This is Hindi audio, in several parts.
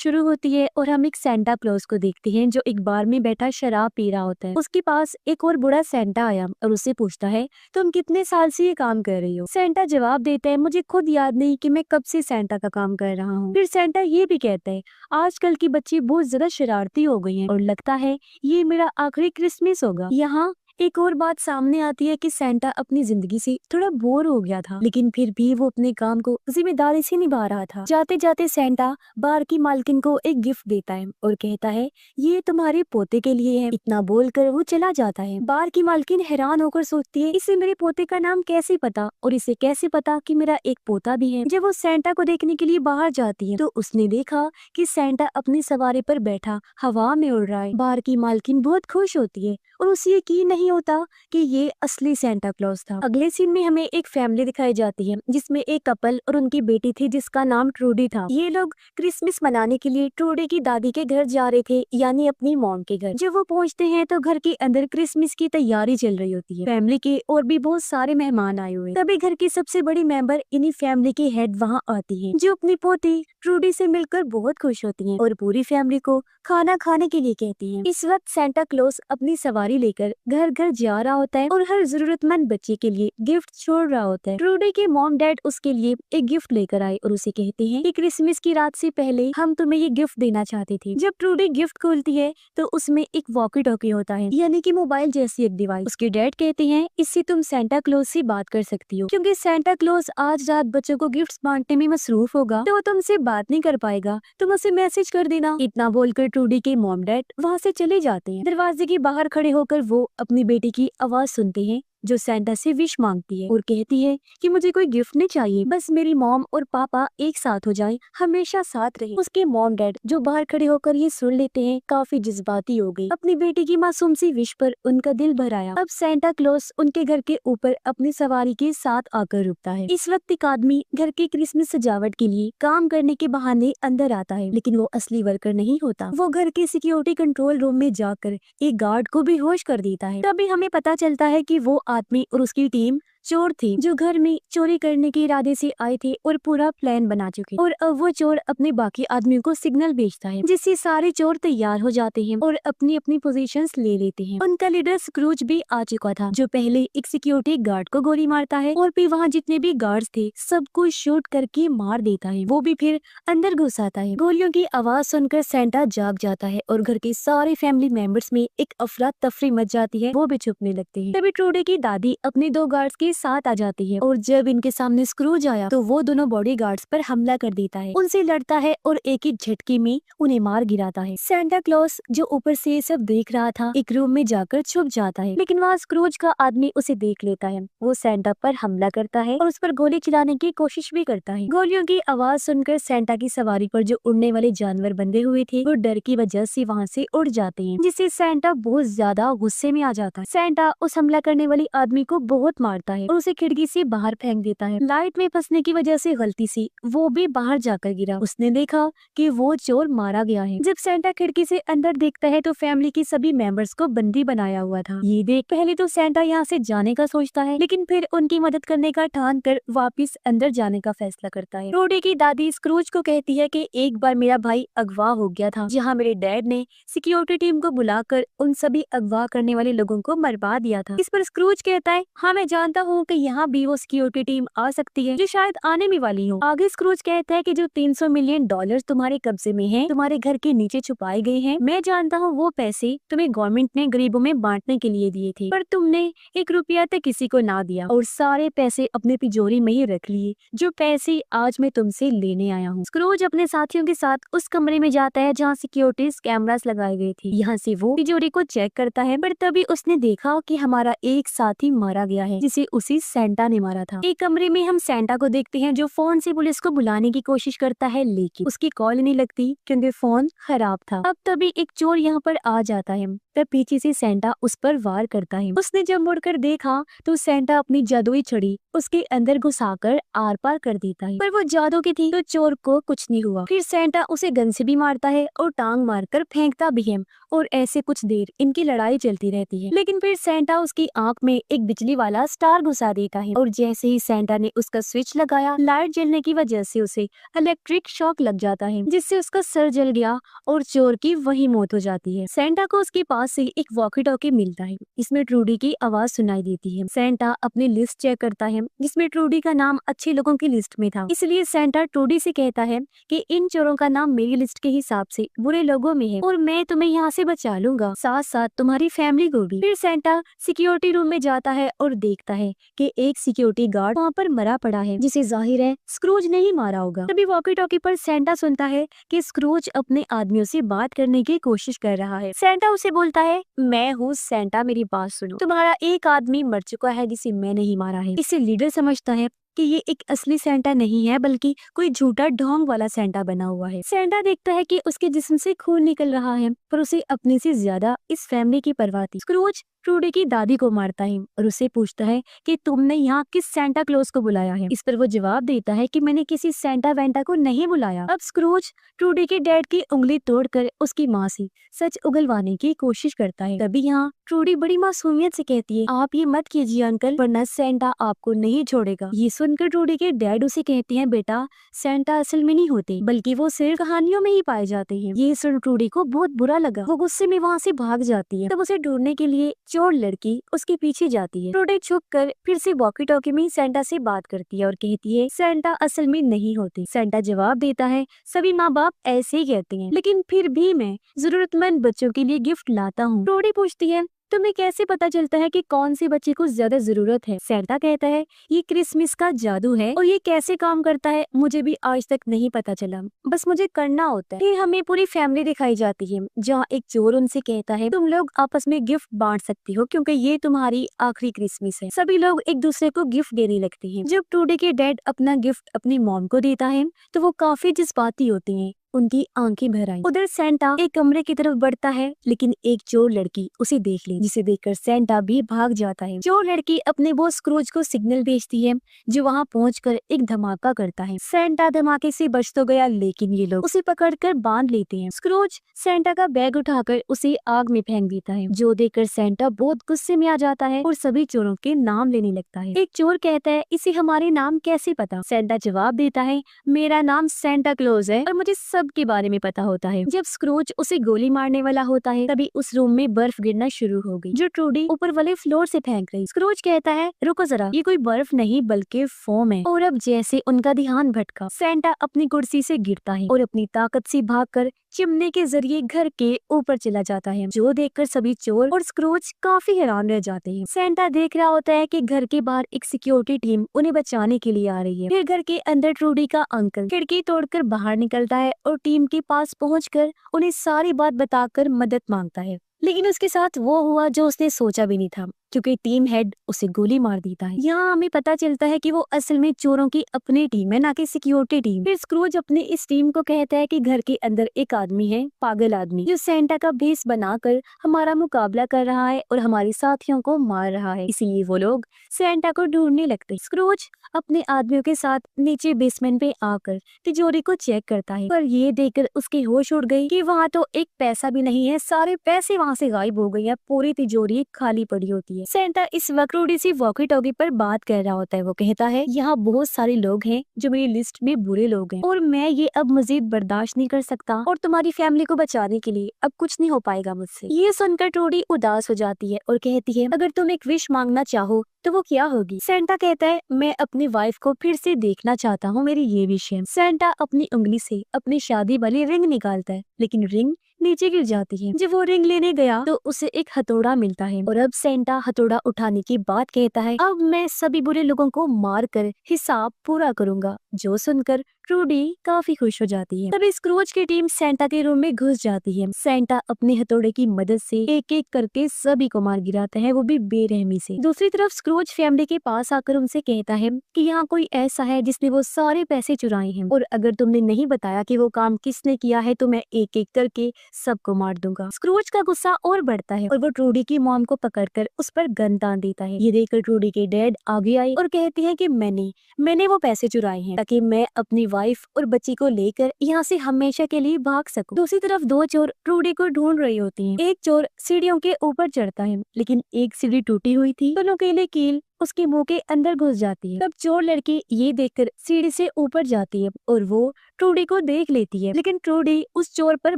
शुरू होती है और हम एक सेंटा क्लॉज को देखते हैं जो एक बार में बैठा शराब पी रहा होता है। उसके पास एक और बूढ़ा सेंटा आया और उससे पूछता है, तुम कितने साल से ये काम कर रही हो? सेंटा जवाब देता है, मुझे खुद याद नहीं कि मैं कब से सेंटा का काम कर रहा हूँ। फिर सेंटा ये भी कहता है, आजकल की बच्ची बहुत ज्यादा शरारती हो गई हैं और लगता है ये मेरा आखिरी क्रिसमस होगा। यहाँ एक और बात सामने आती है कि सेंटा अपनी जिंदगी से थोड़ा बोर हो गया था, लेकिन फिर भी वो अपने काम को जिम्मेदारी से निभा रहा था। जाते जाते सेंटा बार की मालकिन को एक गिफ्ट देता है और कहता है, ये तुम्हारे पोते के लिए है। इतना बोलकर वो चला जाता है। बार की मालकिन हैरान होकर सोचती है, इसे मेरे पोते का नाम कैसे पता और इसे कैसे पता कि मेरा एक पोता भी है। जब वो सेंटा को देखने के लिए बाहर जाती है तो उसने देखा कि सेंटा अपनी सवारी पर बैठा हवा में उड़ रहा है। बार की मालकिन बहुत खुश होती है और उसे यकीन नहीं होता कि ये असली सेंटा क्लॉज था। अगले सीन में हमें एक फैमिली दिखाई जाती है जिसमें एक कपल और उनकी बेटी थी जिसका नाम ट्रूडी था। ये लोग क्रिसमस मनाने के लिए ट्रूडी की दादी के घर जा रहे थे, यानी अपनी मॉम के घर। जब वो पहुंचते हैं तो घर के अंदर क्रिसमस की तैयारी चल रही होती है। फैमिली के और भी बहुत सारे मेहमान आए हुए। तभी घर की सबसे बड़ी मेंबर इन्हीं फैमिली की हेड वहाँ आती है, जो अपनी पोती ट्रूडी से मिलकर बहुत खुश होती है और पूरी फैमिली को खाना खाने के लिए कहती है। इस वक्त सेंटा क्लॉज अपनी सवारी लेकर घर घर जा रहा होता है और हर जरूरतमंद बच्चे के लिए गिफ्ट छोड़ रहा होता है। ट्रूडी के मॉम डैड उसके लिए एक गिफ्ट लेकर आए और उसे कहते हैं कि क्रिसमस की रात से पहले हम तुम्हें ये गिफ्ट देना चाहते थे। जब ट्रूडी गिफ्ट खोलती है तो उसमें एक वॉकी टॉकी होता है, यानी कि मोबाइल जैसी एक डिवाइस। उसके डैड कहते हैं, इससे तुम सेंटा क्लॉज से बात कर सकती हो, क्योंकि सेंटा क्लॉज आज रात बच्चों को गिफ्ट बांटने में मसरूफ होगा तो वो तुमसे बात नहीं कर पाएगा, तुम उसे मैसेज कर देना। इतना बोलकर ट्रूडी के मॉम डैड वहाँ से चले जाते हैं। दरवाजे के बाहर खड़े होकर वो अपनी बेटी की आवाज सुनते हैं जो सेंटा से विश मांगती है और कहती है कि मुझे कोई गिफ्ट नहीं चाहिए, बस मेरी मॉम और पापा एक साथ हो जाएं, हमेशा साथ रहें। उसके मॉम डैड जो बाहर खड़े होकर ये सुन लेते हैं काफी जज्बाती हो गई। अपनी बेटी की मासूम सी विश पर उनका दिल भर आया। अब सेंटा क्लॉज उनके घर के ऊपर अपनी सवारी के साथ आकर रुकता है। इस वक्त एक आदमी घर की क्रिसमस सजावट के लिए काम करने के बहाने अंदर आता है, लेकिन वो असली वर्कर नहीं होता। वो घर के सिक्योरिटी कंट्रोल रूम में जाकर एक गार्ड को बेहोश कर देता है। तभी हमें पता चलता है कि वो आदमी और उसकी टीम चोर थे जो घर में चोरी करने के इरादे से आए थे और पूरा प्लान बना चुके। और अब वो चोर अपने बाकी आदमियों को सिग्नल भेजता है, जिससे सारे चोर तैयार हो जाते हैं और अपनी अपनी पोजीशंस ले लेते हैं। उनका लीडर स्क्रूज भी आ चुका था, जो पहले एक सिक्योरिटी गार्ड को गोली मारता है और फिर वहाँ जितने भी गार्ड्स थे सबको शूट करके मार देता है। वो भी फिर अंदर घुस आता है। गोलियों की आवाज सुनकर सेंटा जाग जाता है और घर के सारे फैमिली मेंबर्स में एक अफरा तफरी मच जाती है। वो भी छुपने लगते हैं। तभी ट्रूडी की दादी अपने दो गार्ड्स के साथ आ जाती है और जब इनके सामने स्क्रूज आया तो वो दोनों बॉडी गार्ड्स पर हमला कर देता है, उनसे लड़ता है और एक ही झटके में उन्हें मार गिराता है। सेंटा क्लॉज जो ऊपर से ये सब देख रहा था एक रूम में जाकर छुप जाता है, लेकिन वहाँ स्क्रूज का आदमी उसे देख लेता है। वो सेंटा पर हमला करता है और उस पर गोली चलाने की कोशिश भी करता है। गोलियों की आवाज सुनकर सेंटा की सवारी पर जो उड़ने वाले जानवर बंधे हुए थे वो डर की वजह से वहाँ से उड़ जाते हैं, जिससे सेंटा बहुत ज्यादा गुस्से में आ जाता है। सेंटा उस हमला करने वाले आदमी को बहुत मारता है और उसे खिड़की से बाहर फेंक देता है। लाइट में फंसने की वजह से गलती से वो भी बाहर जाकर गिरा। उसने देखा कि वो चोर मारा गया है। जब सेंटा खिड़की से अंदर देखता है तो फैमिली के सभी मेंबर्स को बंदी बनाया हुआ था। ये देख पहले तो सेंटा यहाँ से जाने का सोचता है, लेकिन फिर उनकी मदद करने का ठान कर वापिस अंदर जाने का फैसला करता है। ट्रूडी की दादी स्क्रूज को कहती है कि एक बार मेरा भाई अगवा हो गया था, जहाँ मेरे डैड ने सिक्योरिटी टीम को बुलाकर उन सभी अगवा करने वाले लोगों को मरवा दिया था। इस पर स्क्रूज कहता है, हाँ मैं जानता हूँ कि यहाँ भी वो सिक्योरिटी टीम आ सकती है जो शायद आने में वाली हो। आगे स्क्रूज कहता है कि जो 300 मिलियन डॉलर तुम्हारे कब्जे में हैं, तुम्हारे घर के नीचे छुपाए गए हैं, मैं जानता हूँ वो पैसे तुम्हें गवर्नमेंट ने गरीबों में बांटने के लिए दिए थे, पर तुमने 1 रुपया तक किसी को ना दिया और सारे पैसे अपने तिजोरी में ही रख लिए, जो पैसे आज मैं तुमसे लेने आया हूँ। स्क्रूज अपने साथियों के साथ उस कमरे में जाता है जहाँ सिक्योरिटीज कैमरास लगाए गए थे। यहाँ से वो तिजोरी को चेक करता है, पर तभी उसने देखा कि हमारा एक साथी मारा गया है, जिसे उसी सेंटा ने मारा था। एक कमरे में हम सेंटा को देखते हैं जो फोन से पुलिस को बुलाने की कोशिश करता है, लेकिन उसकी कॉल नहीं लगती क्योंकि फोन खराब था। अब तभी एक चोर यहाँ पर आ जाता है, तब पीछे से सेंटा उस पर वार करता है। उसने जब मुड़कर देखा तो सेंटा अपनी जादुई छड़ी उसके अंदर घुसाकर आर पार कर देता है, पर वो जादू की थी तो चोर को कुछ नहीं हुआ। फिर सेंटा उसे गन से भी मारता है और टांग मारकर फेंकता भी है और ऐसे कुछ देर इनकी लड़ाई चलती रहती है। लेकिन फिर सेंटा उसकी आंख में एक बिजली वाला स्टार घुसा देता है और जैसे ही सेंटा ने उसका स्विच लगाया, लाइट जलने की वजह से उसे इलेक्ट्रिक शॉक लग जाता है, जिससे उसका सर जल गया और चोर की वही मौत हो जाती है। सेंटा को उसके पास से एक वॉकी टॉकी मिलता है, इसमें ट्रूडी की आवाज सुनाई देती है। सेंटा अपनी लिस्ट चेक करता है, जिसमें ट्रूडी का नाम अच्छे लोगों की लिस्ट में था, इसलिए सेंटा ट्रूडी से कहता है कि इन चोरों का नाम मेरी लिस्ट के हिसाब से बुरे लोगों में है और मैं तुम्हें यहाँ से बचा लूंगा, साथ साथ तुम्हारी फैमिली को भी। फिर सेंटा सिक्योरिटी रूम में जाता है और देखता है कि एक सिक्योरिटी गार्ड वहाँ पर मरा पड़ा है, जिसे जाहिर है स्क्रूज ने ही मारा होगा। तभी वॉकी टॉकी पर सेंटा सुनता है कि स्क्रूज अपने आदमियों से बात करने की कोशिश कर रहा है। सेंटा उसे बोलता है, मैं हूँ सेंटा, मेरी बात सुनो, तुम्हारा एक आदमी मर चुका है जिसे मैंने ही मारा है। इसे लीडर समझता है कि ये एक असली सेंटा नहीं है, बल्कि कोई झूठा ढोंग वाला सेंटा बना हुआ है। सेंटा देखता है कि उसके जिस्म से खून निकल रहा है, पर उसे अपने से ज्यादा इस फैमिली की परवाह थी। स्क्रूज ट्रूडी की दादी को मारता है और उससे पूछता है कि तुमने यहाँ किस सेंटा क्लॉज को बुलाया है। इस पर वो जवाब देता है कि मैंने किसी सेंटा वेंटा को नहीं बुलाया। अब स्क्रूज ट्रूडी के डैड की उंगली तोड़कर उसकी माँ से सच उगलवाने की कोशिश करता है। तभी यहाँ ट्रूडी बड़ी मासूमियत से कहती है, आप ये मत कीजिए अंकल, वरना सेंटा आपको नहीं छोड़ेगा। ये सुनकर ट्रूडी के डैड उसे कहते हैं, बेटा सेंटा असल में नहीं होते, बल्कि वो सिर्फ कहानियों में ही पाए जाते हैं। ये सुन ट्रूडी को बहुत बुरा लगा, वो गुस्से में वहाँ से भाग जाती है। तब उसे ढूंढने के लिए चोर लड़की उसके पीछे जाती है। ट्रूडी छुप कर फिर से वॉकी टॉकी में सेंटा से बात करती है और कहती है, सेंटा असल में नहीं होते। सेंटा जवाब देता है, सभी माँ बाप ऐसे ही कहते हैं, लेकिन फिर भी मैं जरूरतमंद बच्चों के लिए गिफ्ट लाता हूँ। ट्रूडी पूछती है, तुम्हें कैसे पता चलता है कि कौन से बच्चे को ज्यादा जरूरत है? सेंटा कहता है, ये क्रिसमस का जादू है और ये कैसे काम करता है मुझे भी आज तक नहीं पता चला, बस मुझे करना होता है। फिर हमें पूरी फैमिली दिखाई जाती है, जहाँ एक चोर उनसे कहता है, तुम लोग आपस में गिफ्ट बांट सकती हो क्योंकि ये तुम्हारी आखिरी क्रिसमस है। सभी लोग एक दूसरे को गिफ्ट देने लगते हैं। जब ट्रूडी के डैड अपना गिफ्ट अपनी मॉम को देता है तो वो काफी जज्बाती होती है, उनकी आंखें भर आई। उधर सेंटा एक कमरे की तरफ बढ़ता है, लेकिन एक चोर लड़की उसे देख ली, जिसे देखकर सेंटा भी भाग जाता है। चोर लड़की अपने बॉस स्क्रूज को सिग्नल भेजती है, जो वहां पहुंचकर एक धमाका करता है। सेंटा धमाके से बच तो गया, लेकिन ये लोग उसे पकड़कर बांध लेते हैं। स्क्रूज सेंटा का बैग उठाकर उसे आग में फेंक देता है, जो देखकर सेंटा बहुत गुस्से में आ जाता है और सभी चोरों के नाम लेने लगता है। एक चोर कहता है, इसे हमारे नाम कैसे पता? सेंटा जवाब देता है, मेरा नाम सेंटा क्लॉज है और मुझे के बारे में पता होता है। जब स्क्रूज उसे गोली मारने वाला होता है, तभी उस रूम में बर्फ गिरना शुरू हो गई, जो ट्रूडी ऊपर वाले फ्लोर से फेंक रही। स्क्रूज कहता है, रुको जरा, ये कोई बर्फ नहीं बल्कि फोम है। और अब जैसे उनका ध्यान भटका, सेंटा अपनी कुर्सी से गिरता है और अपनी ताकत से भागकर चिमने के जरिए घर के ऊपर चला जाता है, जो देखकर सभी चोर और स्क्रूज काफी हैरान रह जाते हैं। सेंटा देख रहा होता है कि घर के बाहर एक सिक्योरिटी टीम उन्हें बचाने के लिए आ रही है। फिर घर के अंदर ट्रूडी का अंकल खिड़की तोड़कर बाहर निकलता है और टीम के पास पहुंचकर उन्हें सारी बात बताकर मदद मांगता है, लेकिन उसके साथ वो हुआ जो उसने सोचा भी नहीं था, क्योंकि टीम हेड उसे गोली मार देता है। यहाँ हमें पता चलता है कि वो असल में चोरों की अपनी टीम है, ना कि सिक्योरिटी टीम। फिर स्क्रूज अपने इस टीम को कहता है कि घर के अंदर एक आदमी है, पागल आदमी, जो सेंटा का भेष बनाकर हमारा मुकाबला कर रहा है और हमारे साथियों को मार रहा है, इसीलिए वो लोग सेंटा को ढूंढने लगते। स्क्रूज अपने आदमियों के साथ नीचे बेसमेंट पे आकर तिजोरी को चेक करता है, पर ये देखकर उसकी होश उड़ गई कि वहाँ तो एक पैसा भी नहीं है, सारे पैसे वहाँ से गायब हो गए हैं, पूरी तिजोरी खाली पड़ी होती है। सेंटा इस वक्त ट्रूडी से वॉकी टॉकी पर बात कर रहा होता है। वो कहता है, यहाँ बहुत सारे लोग हैं जो मेरी लिस्ट में बुरे लोग हैं और मैं ये अब मजीद बर्दाश्त नहीं कर सकता और तुम्हारी फैमिली को बचाने के लिए अब कुछ नहीं हो पाएगा मुझसे। ये सुनकर ट्रूडी उदास हो जाती है और कहती है, अगर तुम एक विश मांगना चाहो तो वो क्या होगी? सेंटा कहता है, मैं अपनी वाइफ को फिर से देखना चाहता हूँ, मेरी ये विश है। सेंटा अपनी उंगली से अपनी शादी वाली रिंग निकालता है, लेकिन रिंग नीचे गिर जाती है। जब वो रिंग लेने गया तो उसे एक हथौड़ा मिलता है और अब सेंटा हथौड़ा उठाने की बात कहता है, अब मैं सभी बुरे लोगों को मार कर हिसाब पूरा करूंगा। जो सुनकर ट्रूडी काफी खुश हो जाती है। तभी स्क्रूज की टीम सेंटा के रूम में घुस जाती है। सेंटा अपने हथौड़े की मदद से एक एक करके सभी को मार गिराता है, वो भी बेरहमी से। दूसरी तरफ स्क्रूज फैमिली के पास आकर उनसे कहता है कि यहाँ कोई ऐसा है जिसने वो सारे पैसे चुराए हैं और अगर तुमने नहीं बताया कि वो काम किसने किया है तो मैं एक एक करके सबको मार दूंगा। स्क्रूज का गुस्सा और बढ़ता है और वो ट्रूडी की मॉम को पकड़कर उस पर गन तान देता है। ये देखकर ट्रूडी के डैड आगे आई और कहती है कि मैंने वो पैसे चुराए हैं ताकि मैं अपनी वाइफ और बच्ची को लेकर यहाँ से हमेशा के लिए भाग सकूं। दूसरी तरफ दो चोर ट्रूडी को ढूंढ रही होती हैं। एक चोर सीढ़ियों के ऊपर चढ़ता है, लेकिन एक सीढ़ी टूटी हुई थी तो नुकीली कील उसके मुंह के अंदर घुस जाती है। तब चोर लड़की ये देखकर सीढ़ी से ऊपर जाती है और वो ट्रूडी को देख लेती है, लेकिन ट्रूडी उस चोर पर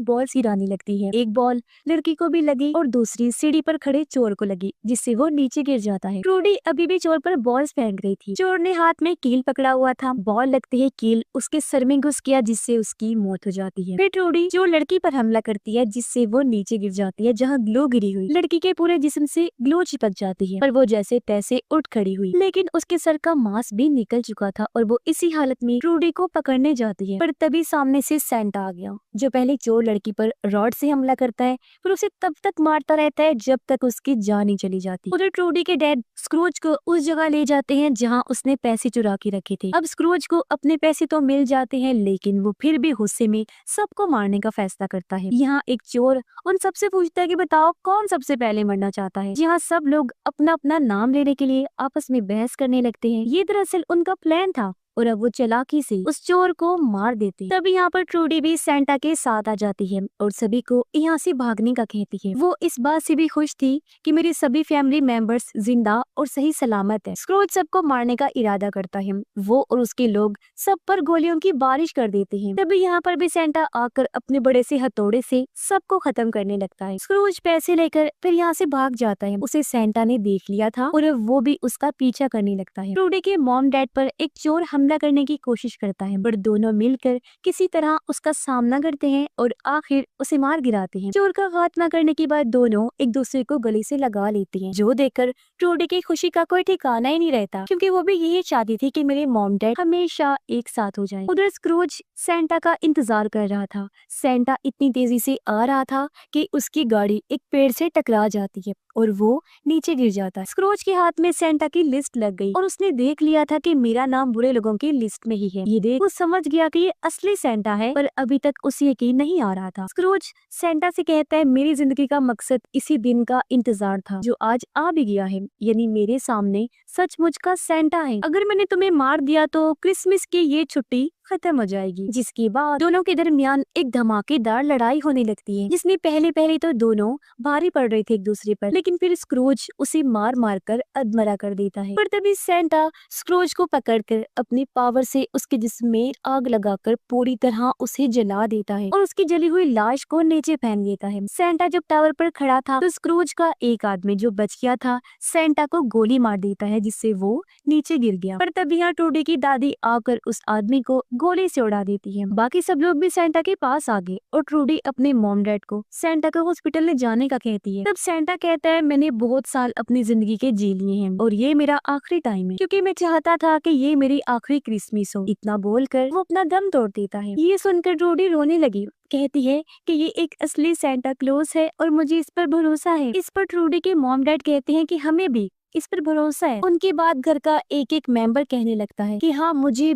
बॉल गिराने लगती है। एक बॉल लड़की को भी लगी और दूसरी सीढ़ी पर खड़े चोर को लगी, जिससे वो नीचे गिर जाता है। ट्रूडी अभी भी चोर पर बॉल फेंक रही थी। चोर ने हाथ में कील पकड़ा हुआ था। बॉल लगते ही कील उसके सर में घुस गया, जिससे उसकी मौत हो जाती है। फिर ट्रूडी चोर लड़की पर हमला करती है, जिससे वो नीचे गिर जाती है जहाँ ग्लो गिरी हुई। लड़की के पूरे जिस्म से ग्लो चिपक जाती है, पर वो जैसे तैसे उठ खड़ी हुई, लेकिन उसके सर का मांस भी निकल चुका था और वो इसी हालत में ट्रूडी को पकड़ने जाती है। पर तभी सामने से सेंटा आ गया, जो पहले चोर लड़की पर रॉड से हमला करता है, फिर उसे तब तक मारता रहता है जब तक उसकी जान नहीं चली जाती। उधर ट्रूडी के डैड स्क्रूज को उस जगह ले जाते हैं जहाँ उसने पैसे चुरा के रखे थे। अब स्क्रूज को अपने पैसे तो मिल जाते हैं, लेकिन वो फिर भी गुस्से में सबको मारने का फैसला करता है। यहाँ एक चोर उन सबसे पूछता है कि बताओ कौन सबसे पहले मरना चाहता है। यहाँ सब लोग अपना अपना नाम लेने के लिए आपस में बहस करने लगते हैं। ये दरअसल उनका प्लान था और अब वो चालाकी से उस चोर को मार देते। तभी यहाँ पर ट्रूडी भी सेंटा के साथ आ जाती है और सभी को यहाँ से भागने का कहती है। वो इस बात से भी खुश थी कि मेरे सभी फैमिली मेंबर्स जिंदा और सही सलामत है। स्क्रूज सबको मारने का इरादा करता है। वो और उसके लोग सब पर गोलियों की बारिश कर देते हैं। तभी यहाँ पर भी सेंटा आकर अपने बड़े से हथौड़े से सबको खत्म करने लगता है। स्क्रूज पैसे लेकर फिर यहाँ से भाग जाता है। उसे सेंटा ने देख लिया था और वो भी उसका पीछा करने लगता है। ट्रूडी के मॉम डैड पर एक चोर हमला करने की कोशिश करता है, पर दोनों मिलकर किसी तरह उसका सामना करते हैं और आखिर उसे मार गिराते हैं। चोर का खात्मा करने के बाद दोनों एक दूसरे को गले से लगा लेते हैं, जो देखकर ट्रूडी की खुशी का कोई ठिकाना ही नहीं रहता, क्योंकि वो भी यही चाहती थी कि मेरे मॉम डैड हमेशा एक साथ हो जाएं। उधर स्क्रूज सेंटा का इंतजार कर रहा था। सेंटा इतनी तेजी से आ रहा था कि उसकी गाड़ी एक पेड़ से टकरा जाती है और वो नीचे गिर जाता है। स्क्रूज के हाथ में सेंटा की लिस्ट लग गई और उसने देख लिया था कि मेरा नाम बुरे लोगों की लिस्ट में ही है। ये देख वो समझ गया कि ये असली सेंटा है, पर अभी तक उसे यकीन नहीं आ रहा था। स्क्रूज सेंटा से कहता है मेरी जिंदगी का मकसद इसी दिन का इंतजार था, जो आज आ भी गया है, यानी मेरे सामने सचमुच का सेंटा है। अगर मैंने तुम्हें मार दिया तो क्रिसमस की ये छुट्टी खत्म हो जाएगी। जिसके बाद दोनों के दरमियान एक धमाकेदार लड़ाई होने लगती है, जिसमें पहले पहले तो दोनों भारी पड़ रहे थे एक दूसरे पर, लेकिन फिर स्क्रूज उसे मार मार कर अधमरा कर देता है। पर तभी सेंटा स्क्रूज को पकड़कर अपनी पावर से उसके जिस्म में आग लगाकर पूरी तरह उसे जला देता है और उसकी जली हुई लाश को नीचे फेंक देता है। सेंटा जब टावर पर खड़ा था तो स्क्रूज का एक आदमी जो बच गया था सेंटा को गोली मार देता है, जिससे वो नीचे गिर गया। पर तभी यहाँ ट्रूडी की दादी आकर उस आदमी को गोली से उड़ा देती है। बाकी सब लोग भी सेंटा के पास आ गए और ट्रूडी अपने मॉम डैड को सेंटा को हॉस्पिटल ले जाने का कहती है। तब सेंटा कहता है मैंने बहुत साल अपनी जिंदगी के जी लिए हैं और ये मेरा आखिरी टाइम है, क्योंकि मैं चाहता था कि ये मेरी आखिरी क्रिसमस हो। इतना बोलकर वो अपना दम तोड़ देता है। ये सुनकर ट्रूडी रोने लगी, कहती है कि ये एक असली सेंटा क्लॉज है और मुझे इस पर भरोसा है। इस पर ट्रूडी के मॉम डैड कहते हैं कि हमें भी इस पर भरोसा है। उनके बाद घर का एक एक मेंबर कहने लगता है कि हाँ मुझे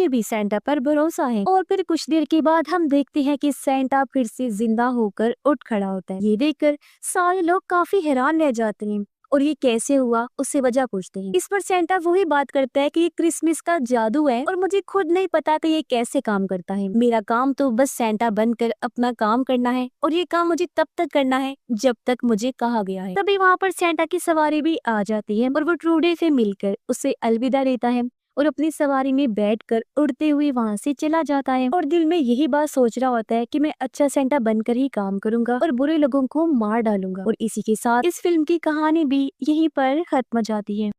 भी सेंटा पर भरोसा है। और फिर कुछ देर के बाद हम देखते हैं कि सेंटा फिर से जिंदा होकर उठ खड़ा होता है। ये देखकर सारे लोग काफी हैरान रह जाते हैं और ये कैसे हुआ उससे वजह पूछते हैं। इस पर सेंटा वही बात करता है कि ये क्रिसमस का जादू है और मुझे खुद नहीं पता कि ये कैसे काम करता है। मेरा काम तो बस सेंटा बनकर अपना काम करना है और ये काम मुझे तब तक करना है जब तक मुझे कहा गया है। तभी वहाँ पर सेंटा की सवारी भी आ जाती है और वो ट्रूडी से मिलकर उसे अलविदा देता है और अपनी सवारी में बैठकर उड़ते हुए वहाँ से चला जाता है और दिल में यही बात सोच रहा होता है कि मैं अच्छा सेंटा बनकर ही काम करूंगा और बुरे लोगों को मार डालूंगा। और इसी के साथ इस फिल्म की कहानी भी यहीं पर खत्म हो जाती है।